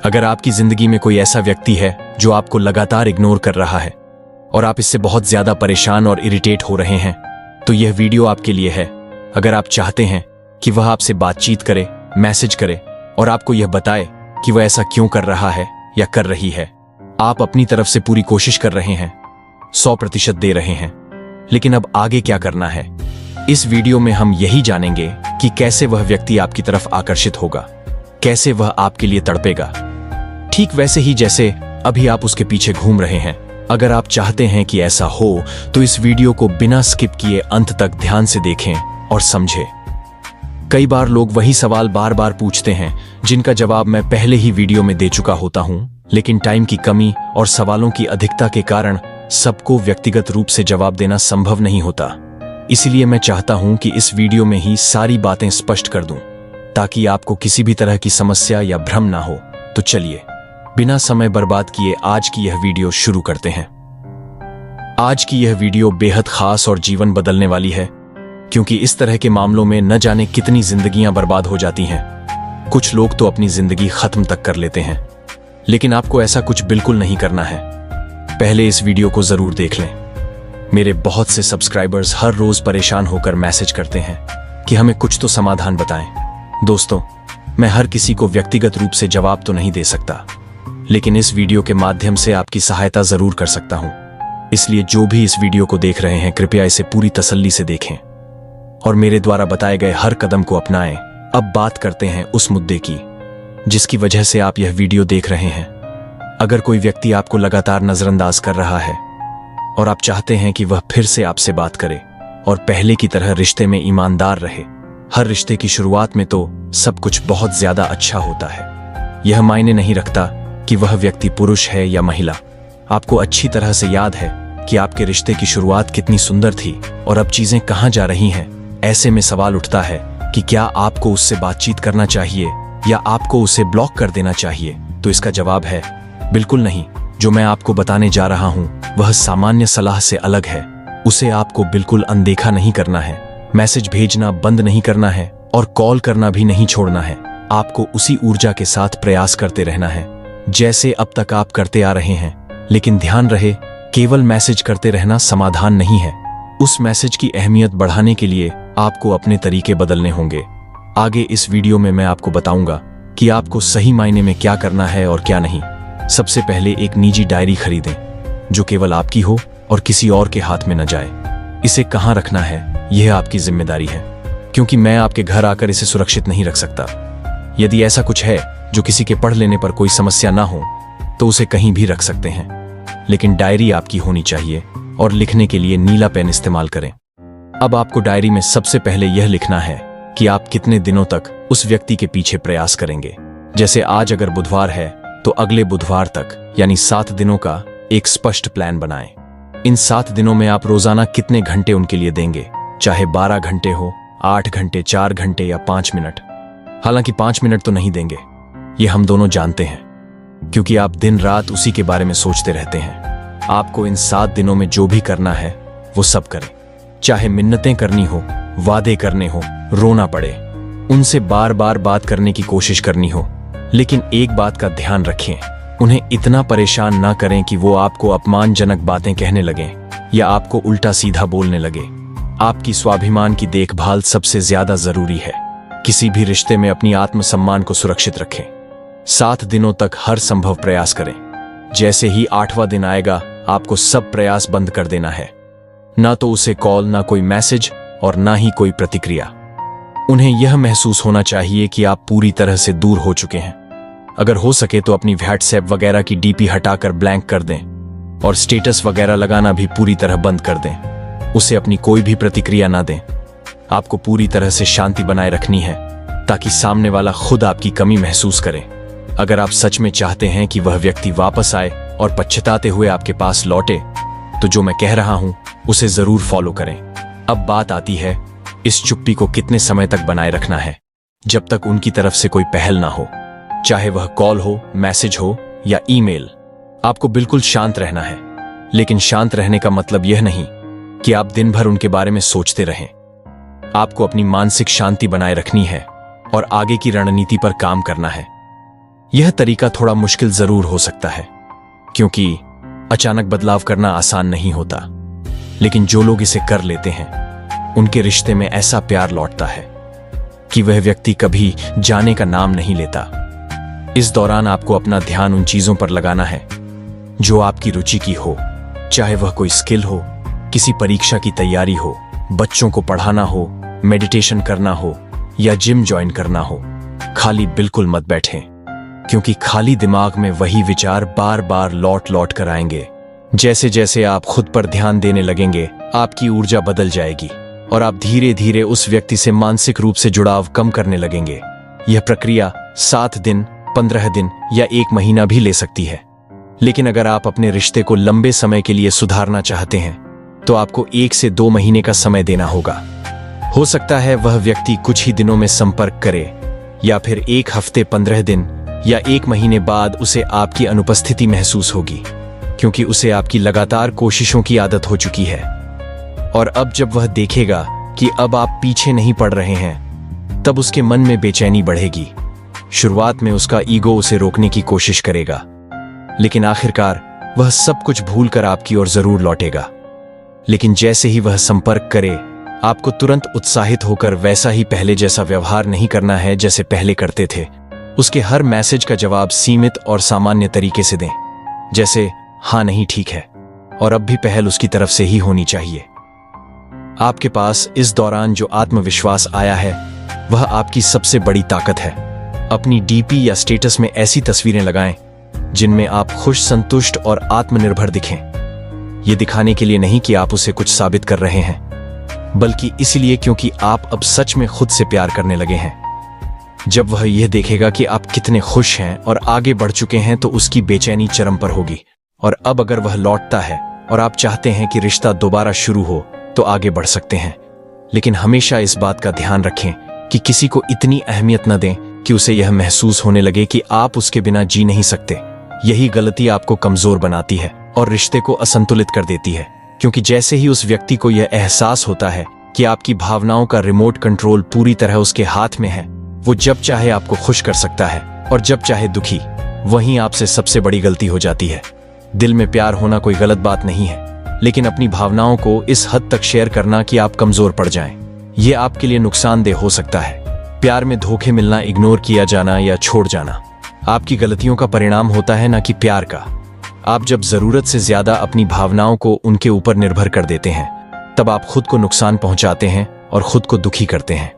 अगर आपकी जिंदगी में कोई ऐसा व्यक्ति है जो आपको लगातार इग्नोर कर रहा है और आप इससे बहुत ज्यादा परेशान और इरिटेट हो रहे हैं, तो यह वीडियो आपके लिए है। अगर आप चाहते हैं कि वह आपसे बातचीत करे, मैसेज करे और आपको यह बताए कि वह ऐसा क्यों कर रहा है या कर रही है, आप अपनी तरफ से पूरी कोशिश कर रहे हैं, 100% दे रहे हैं, लेकिन अब आगे क्या करना है? इस वीडियो में हम यही जानेंगे कि कैसे वह व्यक्ति आपकी तरफ आकर्षित होगा, कैसे वह आपके लिए तड़पेगा, ठीक वैसे ही जैसे अभी आप उसके पीछे घूम रहे हैं। अगर आप चाहते हैं कि ऐसा हो तो इस वीडियो को बिना स्किप किए अंत तक ध्यान से देखें और समझें। कई बार लोग वही सवाल बार बार पूछते हैं जिनका जवाब मैं पहले ही वीडियो में दे चुका होता हूं, लेकिन टाइम की कमी और सवालों की अधिकता के कारण सबको व्यक्तिगत रूप से जवाब देना संभव नहीं होता। इसलिए मैं चाहता हूं कि इस वीडियो में ही सारी बातें स्पष्ट कर दूं, ताकि आपको किसी भी तरह की समस्या या भ्रम ना हो। तो चलिए बिना समय बर्बाद किए आज की यह वीडियो शुरू करते हैं। आज की यह वीडियो बेहद खास और जीवन बदलने वाली है, क्योंकि इस तरह के मामलों में न जाने कितनी जिंदगियां बर्बाद हो जाती हैं। कुछ लोग तो अपनी जिंदगी खत्म तक कर लेते हैं, लेकिन आपको ऐसा कुछ बिल्कुल नहीं करना है। पहले इस वीडियो को जरूर देख लें। मेरे बहुत से सब्सक्राइबर्स हर रोज परेशान होकर मैसेज करते हैं कि हमें कुछ तो समाधान बताएं। दोस्तों, मैं हर किसी को व्यक्तिगत रूप से जवाब तो नहीं दे सकता, लेकिन इस वीडियो के माध्यम से आपकी सहायता जरूर कर सकता हूं। इसलिए जो भी इस वीडियो को देख रहे हैं, कृपया इसे पूरी तसल्ली से देखें और मेरे द्वारा बताए गए हर कदम को अपनाएं। अब बात करते हैं उस मुद्दे की जिसकी वजह से आप यह वीडियो देख रहे हैं। अगर कोई व्यक्ति आपको लगातार नजरअंदाज कर रहा है और आप चाहते हैं कि वह फिर से आपसे बात करे और पहले की तरह रिश्ते में ईमानदार रहे। हर रिश्ते की शुरुआत में तो सब कुछ बहुत ज्यादा अच्छा होता है। यह मायने नहीं रखता कि वह व्यक्ति पुरुष है या महिला। आपको अच्छी तरह से याद है कि आपके रिश्ते की शुरुआत कितनी सुंदर थी और अब चीजें कहां जा रही हैं। ऐसे में सवाल उठता है कि क्या आपको उससे बातचीत करना चाहिए या आपको उसे ब्लॉक कर देना चाहिए? तो इसका जवाब है बिल्कुल नहीं। जो मैं आपको बताने जा रहा हूं वह सामान्य सलाह से अलग है। उसे आपको बिल्कुल अनदेखा नहीं करना है, मैसेज भेजना बंद नहीं करना है और कॉल करना भी नहीं छोड़ना है। आपको उसी ऊर्जा के साथ प्रयास करते रहना है जैसे अब तक आप करते आ रहे हैं। लेकिन ध्यान रहे, केवल मैसेज करते रहना समाधान नहीं है। उस मैसेज की अहमियत बढ़ाने के लिए आपको अपने तरीके बदलने होंगे। आगे इस वीडियो में मैं आपको बताऊंगा कि आपको सही मायने में क्या करना है और क्या नहीं। सबसे पहले एक निजी डायरी खरीदें जो केवल आपकी हो और किसी और के हाथ में न जाए। इसे कहां रखना है यह आपकी जिम्मेदारी है, क्योंकि मैं आपके घर आकर इसे सुरक्षित नहीं रख सकता। यदि ऐसा कुछ है जो किसी के पढ़ लेने पर कोई समस्या ना हो तो उसे कहीं भी रख सकते हैं, लेकिन डायरी आपकी होनी चाहिए और लिखने के लिए नीला पेन इस्तेमाल करें। अब आपको डायरी में सबसे पहले यह लिखना है कि आप कितने दिनों तक उस व्यक्ति के पीछे प्रयास करेंगे। जैसे आज अगर बुधवार है तो अगले बुधवार तक, यानी 7 दिनों का एक स्पष्ट प्लान बनाएं। इन 7 दिनों में आप रोजाना कितने घंटे उनके लिए देंगे, चाहे 12 घंटे हो, 8 घंटे, 4 घंटे या 5 मिनट। हालांकि 5 मिनट तो नहीं देंगे, ये हम दोनों जानते हैं, क्योंकि आप दिन रात उसी के बारे में सोचते रहते हैं। आपको इन 7 दिनों में जो भी करना है वो सब करें, चाहे मिन्नतें करनी हो, वादे करने हो, रोना पड़े, उनसे बार बार बात करने की कोशिश करनी हो। लेकिन एक बात का ध्यान रखें, उन्हें इतना परेशान ना करें कि वो आपको अपमानजनक बातें कहने लगें या आपको उल्टा सीधा बोलने लगे। आपकी स्वाभिमान की देखभाल सबसे ज्यादा जरूरी है। किसी भी रिश्ते में अपनी आत्मसम्मान को सुरक्षित रखें। 7 दिनों तक हर संभव प्रयास करें। जैसे ही 8वां दिन आएगा आपको सब प्रयास बंद कर देना है। ना तो उसे कॉल, ना कोई मैसेज और ना ही कोई प्रतिक्रिया। उन्हें यह महसूस होना चाहिए कि आप पूरी तरह से दूर हो चुके हैं। अगर हो सके तो अपनी व्हाट्सएप वगैरह की डीपी हटाकर ब्लैंक कर दें और स्टेटस वगैरह लगाना भी पूरी तरह बंद कर दें। उसे अपनी कोई भी प्रतिक्रिया ना दें। आपको पूरी तरह से शांति बनाए रखनी है ताकि सामने वाला खुद आपकी कमी महसूस करे। अगर आप सच में चाहते हैं कि वह व्यक्ति वापस आए और पछताते हुए आपके पास लौटे, तो जो मैं कह रहा हूं उसे जरूर फॉलो करें। अब बात आती है इस चुप्पी को कितने समय तक बनाए रखना है। जब तक उनकी तरफ से कोई पहल ना हो, चाहे वह कॉल हो, मैसेज हो या ईमेल। आपको बिल्कुल शांत रहना है। लेकिन शांत रहने का मतलब यह नहीं कि आप दिन भर उनके बारे में सोचते रहें। आपको अपनी मानसिक शांति बनाए रखनी है और आगे की रणनीति पर काम करना है। यह तरीका थोड़ा मुश्किल जरूर हो सकता है, क्योंकि अचानक बदलाव करना आसान नहीं होता, लेकिन जो लोग इसे कर लेते हैं उनके रिश्ते में ऐसा प्यार लौटता है कि वह व्यक्ति कभी जाने का नाम नहीं लेता। इस दौरान आपको अपना ध्यान उन चीजों पर लगाना है जो आपकी रुचि की हो, चाहे वह कोई स्किल हो, किसी परीक्षा की तैयारी हो, बच्चों को पढ़ाना हो, मेडिटेशन करना हो या जिम ज्वाइन करना हो। खाली बिल्कुल मत बैठें, क्योंकि खाली दिमाग में वही विचार बार बार लौट लौट कर आएंगे। जैसे जैसे आप खुद पर ध्यान देने लगेंगे, आपकी ऊर्जा बदल जाएगी और आप धीरे धीरे उस व्यक्ति से मानसिक रूप से जुड़ाव कम करने लगेंगे। यह प्रक्रिया 7 दिन, 15 दिन या 1 महीना भी ले सकती है, लेकिन अगर आप अपने रिश्ते को लंबे समय के लिए सुधारना चाहते हैं तो आपको 1 से 2 महीने का समय देना होगा। हो सकता है वह व्यक्ति कुछ ही दिनों में संपर्क करे, या फिर 1 हफ्ते, 15 दिन या 1 महीने बाद उसे आपकी अनुपस्थिति महसूस होगी, क्योंकि उसे आपकी लगातार कोशिशों की आदत हो चुकी है। और अब जब वह देखेगा कि अब आप पीछे नहीं पड़ रहे हैं, तब उसके मन में बेचैनी बढ़ेगी। शुरुआत में उसका ईगो उसे रोकने की कोशिश करेगा, लेकिन आखिरकार वह सब कुछ भूलकर आपकी ओर जरूर लौटेगा। लेकिन जैसे ही वह संपर्क करे, आपको तुरंत उत्साहित होकर वैसा ही पहले जैसा व्यवहार नहीं करना है जैसे पहले करते थे। उसके हर मैसेज का जवाब सीमित और सामान्य तरीके से दें, जैसे हाँ, नहीं, ठीक है, और अब भी पहल उसकी तरफ से ही होनी चाहिए। आपके पास इस दौरान जो आत्मविश्वास आया है वह आपकी सबसे बड़ी ताकत है। अपनी डीपी या स्टेटस में ऐसी तस्वीरें लगाएं जिनमें आप खुश, संतुष्ट और आत्मनिर्भर दिखें। यह दिखाने के लिए नहीं कि आप उसे कुछ साबित कर रहे हैं, बल्कि इसलिए क्योंकि आप अब सच में खुद से प्यार करने लगे हैं। जब वह यह देखेगा कि आप कितने खुश हैं और आगे बढ़ चुके हैं तो उसकी बेचैनी चरम पर होगी। और अब अगर वह लौटता है और आप चाहते हैं कि रिश्ता दोबारा शुरू हो तो आगे बढ़ सकते हैं, लेकिन हमेशा इस बात का ध्यान रखें कि किसी को इतनी अहमियत न दें कि उसे यह महसूस होने लगे कि आप उसके बिना जी नहीं सकते। यही गलती आपको कमजोर बनाती है और रिश्ते को असंतुलित कर देती है, क्योंकि जैसे ही उस व्यक्ति को यह एहसास होता है कि आपकी भावनाओं का रिमोट कंट्रोल पूरी तरह उसके हाथ में है, वो जब चाहे आपको खुश कर सकता है और जब चाहे दुखी। वहीं आपसे सबसे बड़ी गलती हो जाती है। दिल में प्यार होना कोई गलत बात नहीं है, लेकिन अपनी भावनाओं को इस हद तक शेयर करना कि आप कमजोर पड़ जाएं, यह आपके लिए नुकसानदेह हो सकता है। प्यार में धोखे मिलना, इग्नोर किया जाना या छोड़ जाना आपकी गलतियों का परिणाम होता है, न कि प्यार का। आप जब जरूरत से ज्यादा अपनी भावनाओं को उनके ऊपर निर्भर कर देते हैं, तब आप खुद को नुकसान पहुंचाते हैं और खुद को दुखी करते हैं,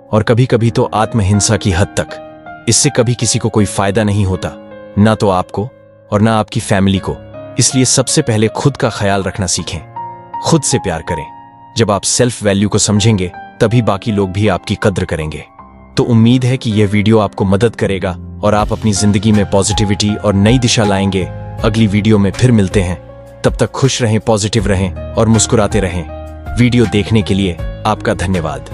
और कभी कभी तो आत्महिंसा की हद तक। इससे कभी किसी को कोई फायदा नहीं होता, ना तो आपको और ना आपकी फैमिली को। इसलिए सबसे पहले खुद का ख्याल रखना सीखें, खुद से प्यार करें। जब आप सेल्फ वैल्यू को समझेंगे, तभी बाकी लोग भी आपकी कद्र करेंगे। तो उम्मीद है कि यह वीडियो आपको मदद करेगा और आप अपनी जिंदगी में पॉजिटिविटी और नई दिशा लाएंगे। अगली वीडियो में फिर मिलते हैं, तब तक खुश रहें, पॉजिटिव रहें और मुस्कुराते रहें। वीडियो देखने के लिए आपका धन्यवाद।